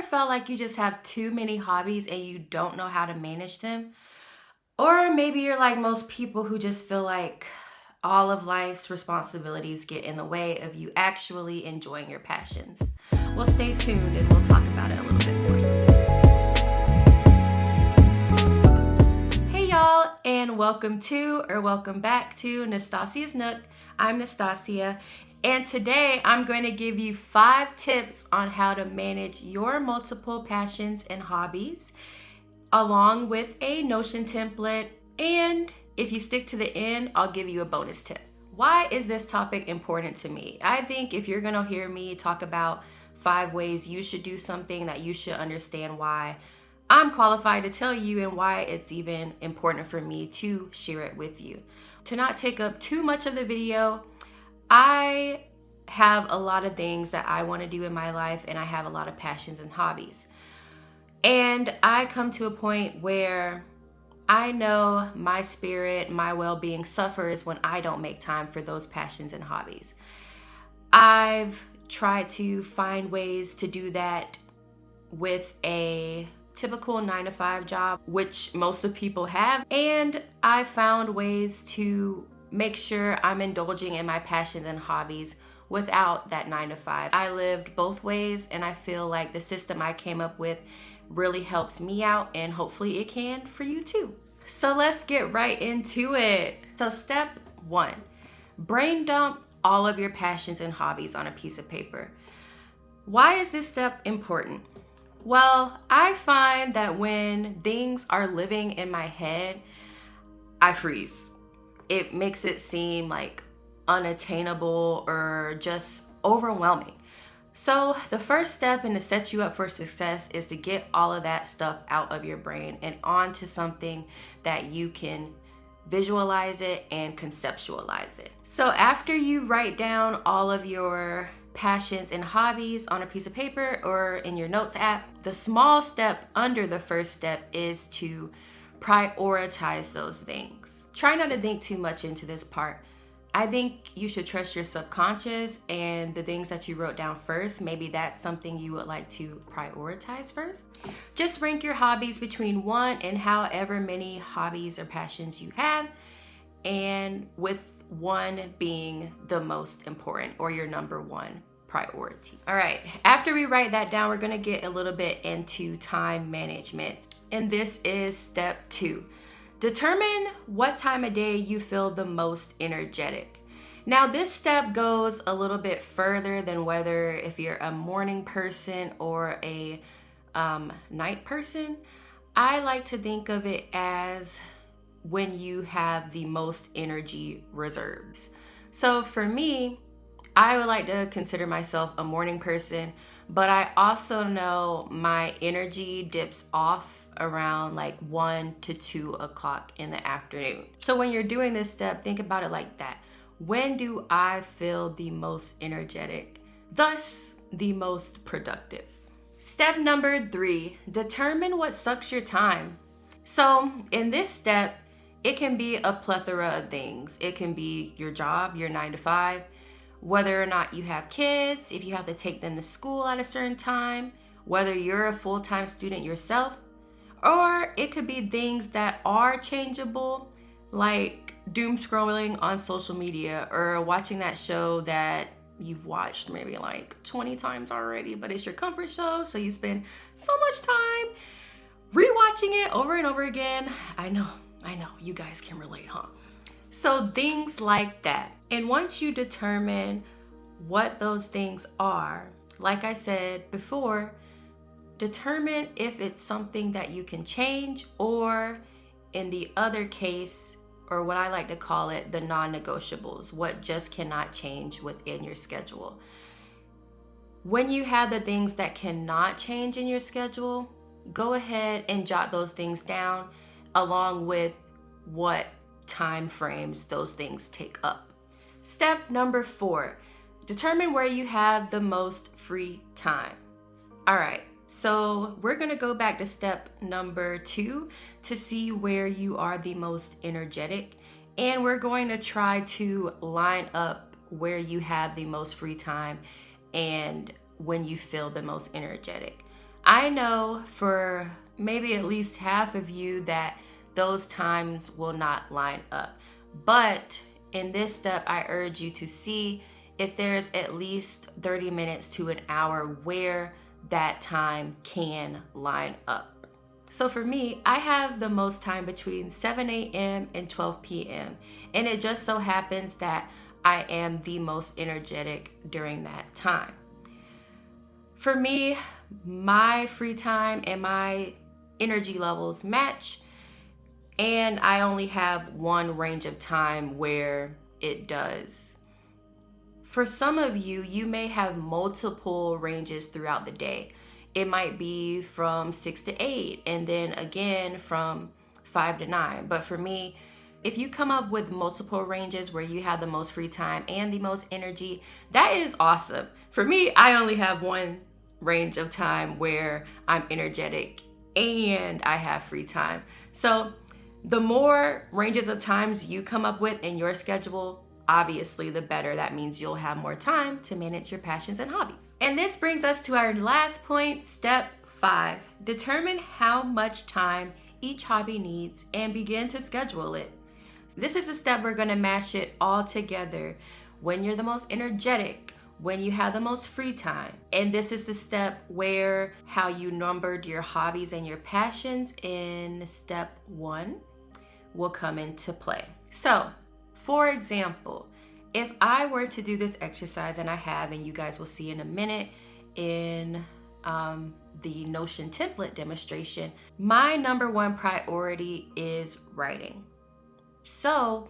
ever felt like you just have too many hobbies and you don't know how to manage them? Or maybe you're like most people who just feel like all of life's responsibilities get in the way of you actually enjoying your passions. Well, stay tuned and we'll talk about it a little bit more. Hey y'all, and welcome back to Nastasia's Nook. I'm Nastasia, and today I'm going to give you 5 tips on how to manage your multiple passions and hobbies, along with a Notion template. And if you stick to the end, I'll give you a bonus tip. Why is this topic important to me? I think if you're gonna hear me talk about 5 ways you should do something, that you should understand why I'm qualified to tell you and why it's even important for me to share it with you. To not take up too much of the video, I have a lot of things that I want to do in my life, and I have a lot of passions and hobbies. And I come to a point where I know my spirit, my well-being suffers when I don't make time for those passions and hobbies. I've tried to find ways to do that with a typical 9-to-5 job, which most of people have. And I found ways to make sure I'm indulging in my passions and hobbies without that 9-to-5. I lived both ways, and I feel like the system I came up with really helps me out, and hopefully it can for you too. So let's get right into it. So step 1, brain dump all of your passions and hobbies on a piece of paper. Why is this step important? Well, I find that when things are living in my head, I freeze. It makes it seem like unattainable or just overwhelming. So the first step in to set you up for success is to get all of that stuff out of your brain and onto something that you can visualize it and conceptualize it. So after you write down all of your passions and hobbies on a piece of paper or in your notes app, the small step under the first step is to prioritize those things. Try not to think too much into this part. I think you should trust your subconscious and the things that you wrote down first. Maybe that's something you would like to prioritize first. Just rank your hobbies between 1 and however many hobbies or passions you have, and with 1 being the most important or your number 1 priority. All right, after we write that down, we're gonna get a little bit into time management. And this is step 2. Determine what time of day you feel the most energetic. Now, this step goes a little bit further than whether if you're a morning person or a night person. I like to think of it as when you have the most energy reserves. So for me, I would like to consider myself a morning person, but I also know my energy dips off around like 1 to 2 o'clock in the afternoon. So when you're doing this step, think about it like that. When do I feel the most energetic, thus the most productive? Step number 3, determine what sucks your time. So in this step, it can be a plethora of things. It can be your job, your 9-to-5, whether or not you have kids, if you have to take them to school at a certain time, whether you're a full-time student yourself, or it could be things that are changeable, like doom scrolling on social media or watching that show that you've watched maybe like 20 times already, but it's your comfort show, so you spend so much time rewatching it over and over again. I know, you guys can relate, huh? So things like that. And once you determine what those things are, like I said before, determine if it's something that you can change, or in the other case, or what I like to call it, the non-negotiables, what just cannot change within your schedule. When you have the things that cannot change in your schedule, go ahead and jot those things down along with what time frames those things take up. Step number 4, determine where you have the most free time. All right. So we're gonna go back to step number 2 to see where you are the most energetic. And we're going to try to line up where you have the most free time and when you feel the most energetic. I know for maybe at least half of you that those times will not line up. But in this step, I urge you to see if there's at least 30 minutes to an hour where that time can line up. So for me, I have the most time between 7 a.m. and 12 p.m. And it just so happens that I am the most energetic during that time. For me, my free time and my energy levels match, and I only have one range of time where it does. For some of you, you may have multiple ranges throughout the day. It might be from 6 to 8 and then again from 5 to 9. But for me, if you come up with multiple ranges where you have the most free time and the most energy, that is awesome. For me, I only have one range of time where I'm energetic and I have free time. So the more ranges of times you come up with in your schedule, obviously the better. That means you'll have more time to manage your passions and hobbies. And this brings us to our last point, step 5. Determine how much time each hobby needs and begin to schedule it. This is the step we're going to mash it all together when you're the most energetic, when you have the most free time. And this is the step where how you numbered your hobbies and your passions in step 1 will come into play. So, for example, if I were to do this exercise, and I have, and you guys will see in a minute in the Notion template demonstration, my number 1 priority is writing. So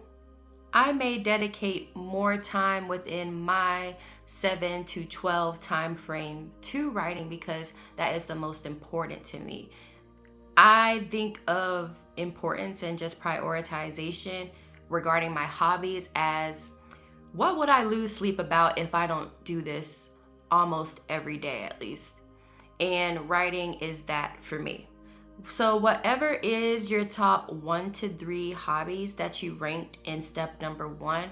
I may dedicate more time within my 7 to 12 time frame to writing because that is the most important to me. I think of importance and just prioritization regarding my hobbies as what would I lose sleep about if I don't do this almost every day at least. And writing is that for me. So whatever is your top 1 to 3 hobbies that you ranked in step number 1,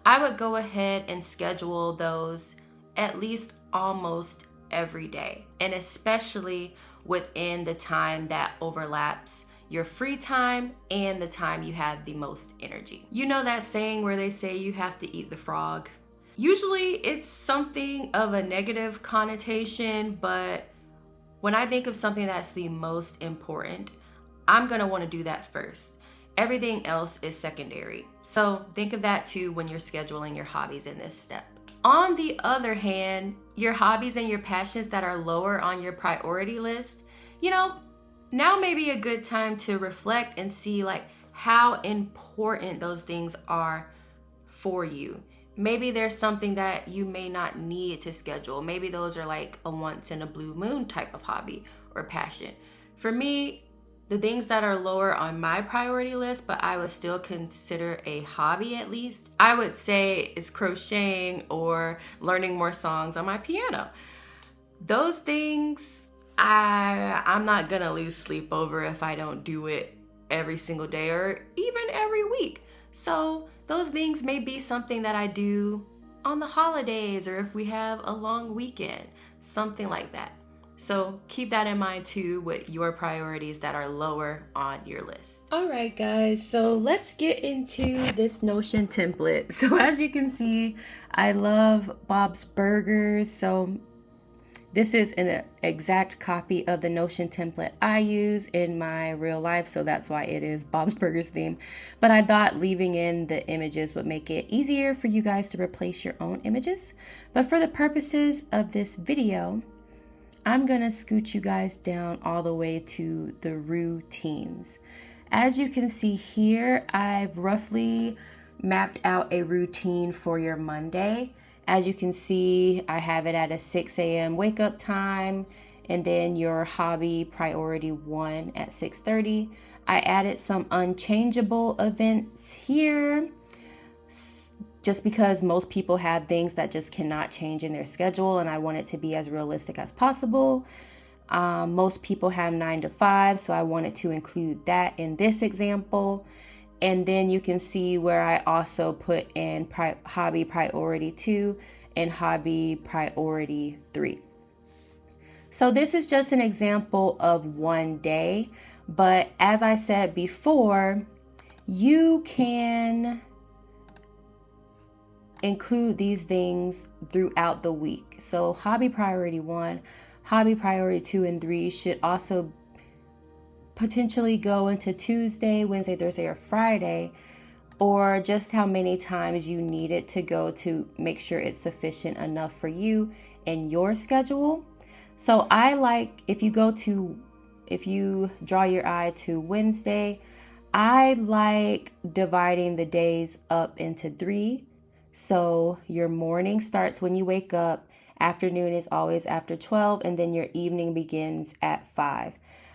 I would go ahead and schedule those at least almost every day, and especially within the time that overlaps your free time and the time you have the most energy. You know that saying where they say you have to eat the frog? Usually it's something of a negative connotation, but when I think of something that's the most important, I'm gonna wanna do that first. Everything else is secondary. So think of that too when you're scheduling your hobbies in this step. On the other hand, your hobbies and your passions that are lower on your priority list, now may be a good time to reflect and see like how important those things are for you. Maybe there's something that you may not need to schedule. Maybe those are like a once in a blue moon type of hobby or passion. For me, the things that are lower on my priority list, but I would still consider a hobby at least, I would say is crocheting or learning more songs on my piano. Those things, I'm not gonna lose sleep over if I don't do it every single day or even every week. So those things may be something that I do on the holidays or if we have a long weekend, something like that. So keep that in mind too with your priorities that are lower on your list. All right, guys, so let's get into this Notion template. So as you can see, I love Bob's Burgers. So this is an exact copy of the Notion template I use in my real life, so that's why it is Bob's Burgers theme. But I thought leaving in the images would make it easier for you guys to replace your own images. But for the purposes of this video, I'm gonna scoot you guys down all the way to the routines. As you can see here, I've roughly mapped out a routine for your Monday. As you can see, I have it at a 6 a.m. wake up time, and then your hobby priority 1 at 6:30. I added some unchangeable events here just because most people have things that just cannot change in their schedule, and I want it to be as realistic as possible. Most people have 9 to 5, so I wanted to include that in this example. And then you can see where I also put in hobby priority 2 and hobby priority 3. So this is just an example of one day, but as I said before, you can include these things throughout the week. So hobby priority 1, hobby priority 2 and 3 should also potentially go into Tuesday, Wednesday, Thursday, or Friday, or just how many times you need it to go to make sure it's sufficient enough for you and your schedule. So I like, if you draw your eye to Wednesday, I like dividing the days up into 3. So your morning starts when you wake up, afternoon is always after 12, and then your evening begins at 5.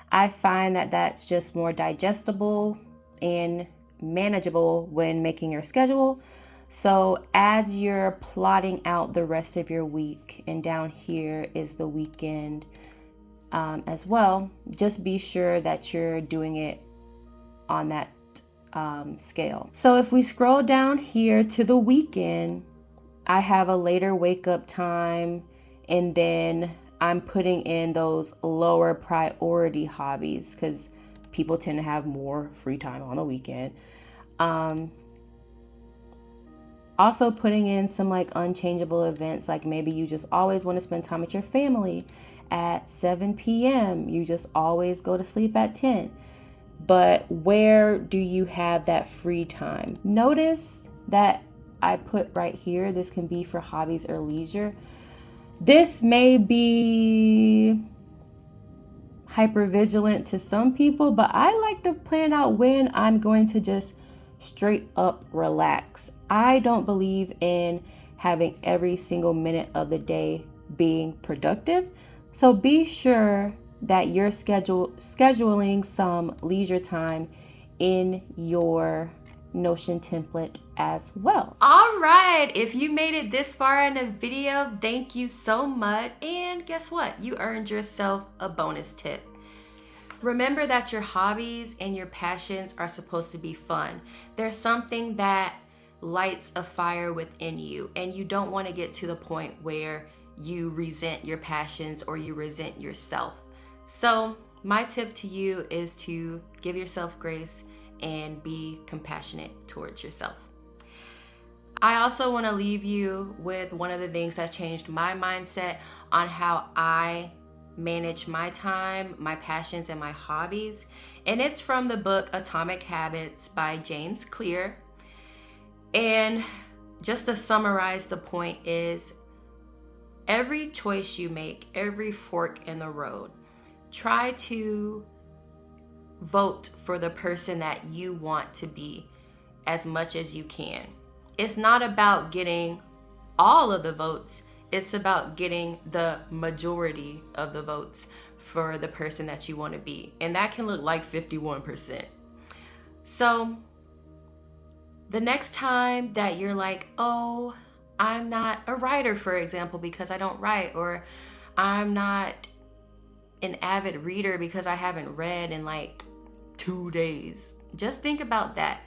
I find that that's just more digestible and manageable when making your schedule. So as you're plotting out the rest of your week, and down here is the weekend as well, just be sure that you're doing it on that scale. So if we scroll down here to the weekend, I have a later wake up time, and then I'm putting in those lower priority hobbies because people tend to have more free time on the weekend. Also putting in some like unchangeable events, like maybe you just always want to spend time with your family at 7 p.m. You just always go to sleep at 10. But where do you have that free time? Notice that I put right here, this can be for hobbies or leisure. This may be hypervigilant to some people, but I like to plan out when I'm going to just straight up relax. I don't believe in having every single minute of the day being productive. So be sure that you're scheduling some leisure time in your Notion template as well. All right, if you made it this far in the video, thank you so much. And guess what? You earned yourself a bonus tip. Remember that your hobbies and your passions are supposed to be fun. There's something that lights a fire within you, and you don't want to get to the point where you resent your passions or you resent yourself. So my tip to you is to give yourself grace and be compassionate towards yourself. I also want to leave you with one of the things that changed my mindset on how I manage my time, my passions, and my hobbies. And it's from the book Atomic Habits by James Clear. And just to summarize, the point is, every choice you make, every fork in the road, try to vote for the person that you want to be as much as you can. It's not about getting all of the votes. It's about getting the majority of the votes for the person that you want to be. And that can look like 51%. So the next time that you're like, oh, I'm not a writer, for example, because I don't write, or I'm not an avid reader because I haven't read in like 2 days. Just think about that.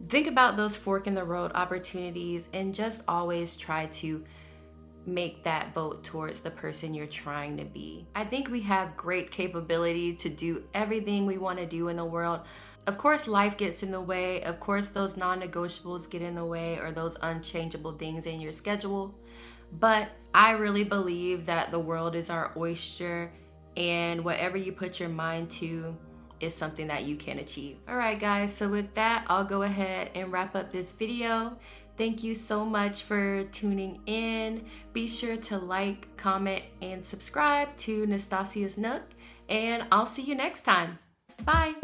Think about those fork in the road opportunities, and just always try to make that vote towards the person you're trying to be. I think we have great capability to do everything we want to do in the world. Of course, life gets in the way. Of course, those non-negotiables get in the way, or those unchangeable things in your schedule. But I really believe that the world is our oyster, and whatever you put your mind to is something that you can achieve. All right, guys, so with that, I'll go ahead and wrap up this video. Thank you so much for tuning in. Be sure to like, comment, and subscribe to Nastasia's Nook, and I'll see you next time. Bye.